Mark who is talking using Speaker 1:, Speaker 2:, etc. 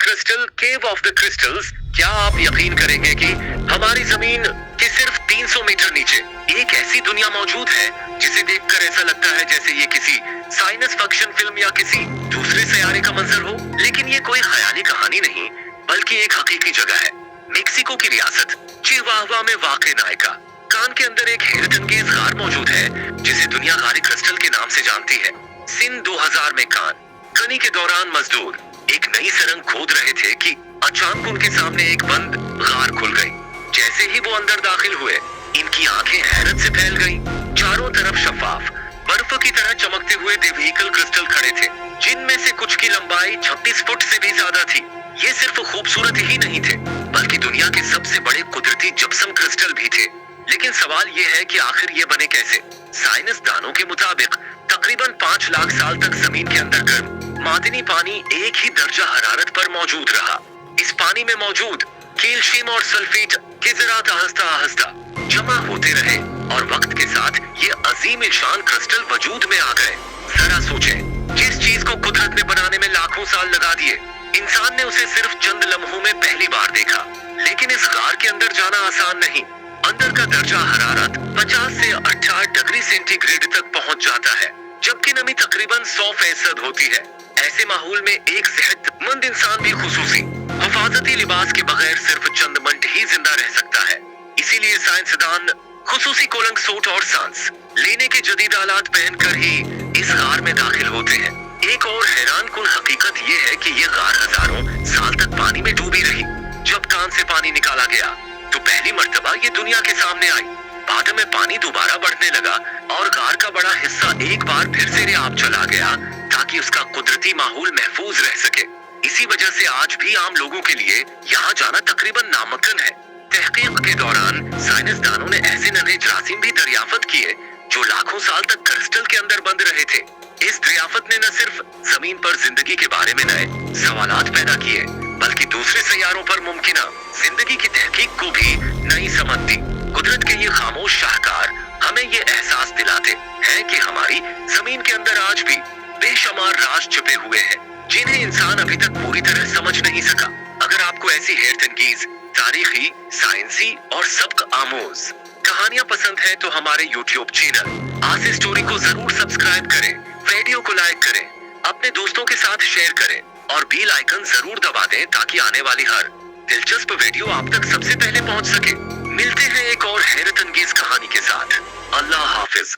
Speaker 1: Crystal cave of the crystals. क्या आप यकीन करेंगे कि हमारी जमीन के सिर्फ 300 मीटर नीचे एक ऐसी दुनिया मौजूद है जिसे देखकर ऐसा लगता है जैसे ये किसी साइंस फिक्शन फिल्म या किसी दूसरे सियारे का मंजर हो। लेकिन ये कोई ख्याली कहानी नहीं बल्कि एक हकीकी जगह है। मेक्सिको की रियासत चिहुआहुआ में वाक़ नायका कान के अंदर एक हैरतअंगेज गार मौजूद है जिसे दुनिया गारी क्रिस्टल के नाम से जानती है। सन 2000 में कनी के दौरान मजदूर एक नई सुरंग खोद रहे थे कि अचानक उनके सामने एक बंद गार खुल गई। जैसे ही वो अंदर दाखिल हुए इनकी आंखें हैरत से फैल गईं। चारों तरफ शफाफ बर्फ की तरह चमकते हुए देवहीकल क्रिस्टल खड़े थे जिनमें से कुछ की लंबाई 36 फुट से भी ज्यादा थी। ये सिर्फ खूबसूरत ही नहीं थे बल्कि दुनिया के सबसे बड़े कुदरती जिप्सम क्रिस्टल भी थे। लेकिन सवाल ये है कि आखिर ये बने कैसे। साइंसदानों के मुताबिक तकरीबन 5 लाख साल तक जमीन के अंदर गर्म मादनी पानी एक ही दर्जा हरारत पर मौजूद रहा। इस पानी में मौजूद कैल्शियम और सल्फेट के ज़रात आहिस्ता आहिस्ता जमा होते रहे और वक्त के साथ ये अजीम शान क्रिस्टल वजूद में आ गए। जरा सोचें, जिस चीज को कुदरत ने बनाने में लाखों साल लगा दिए, इंसान ने उसे सिर्फ चंद लम्हों में पहली बार देखा। लेकिन इस गार के अंदर जाना आसान नहीं। अंदर का दर्जा हरारत 50 से 68 डिग्री सेंटीग्रेड तक पहुंच जाता है जबकि नमी तकरीबन 100% होती है। ऐसे माहौल में एक सेहतमंद इंसान भी खुसूसी हिफाजती लिबास के बगैर सिर्फ चंद मिनट ही जिंदा रह सकता है। इसीलिए साइंसदान खुसूसी कोलंग सूट और सांस लेने के जदीद आलात पहनकर ही इस गार में दाखिल होते हैं। एक और हैरान कुन हकीकत ये है कि ये गार हजारों साल तक पानी में डूबी रही। जब कान से पानी निकाला गया तो पहली मर्तबा ये दुनिया के सामने आई। बाद में पानी दोबारा बढ़ने लगा और गार का बड़ा हिस्सा एक बार फिर से रियाब चला गया ताकि उसका कुदरती माहौल महफूज रह सके। इसी वजह से आज भी आम लोगों के लिए यहाँ जाना तकरीबन नामुमकिन है। तहकीक के दौरान साइंसदानों ने ऐसे नन्हे जरासीम भी दरियाफ्त किए जो लाखों साल तक क्रिस्टल के अंदर बंद रहे थे। इस दरियाफ्त ने न सिर्फ जमीन पर जिंदगी के बारे में नए सवालात पैदा किए बल्कि दूसरे सैयारों पर मुमकिन जिंदगी की तहकीक को भी नई समझ दी। कुदरत के ये खामोश शाहकार हमें ये एहसास दिलाते हैं कि हमारी जमीन के अंदर आज भी बेशुमार राज छुपे हुए हैं जिन्हें इंसान अभी तक पूरी तरह समझ नहीं सका। अगर आपको ऐसी हैरतअंगेज तारीखी, साइंसी और सबक आमोज कहानियां पसंद है तो हमारे YouTube चैनल आसिफ स्टोरी को जरूर सब्सक्राइब करें, वीडियो को लाइक करें, अपने दोस्तों के साथ शेयर करें और बेल आइकन जरूर दबा दें ताकि आने वाली हर दिलचस्प वीडियो आप तक सबसे पहले पहुंच सके। मिलते हैं एक और हैरतअंगेज कहानी के साथ। अल्लाह हाफिज।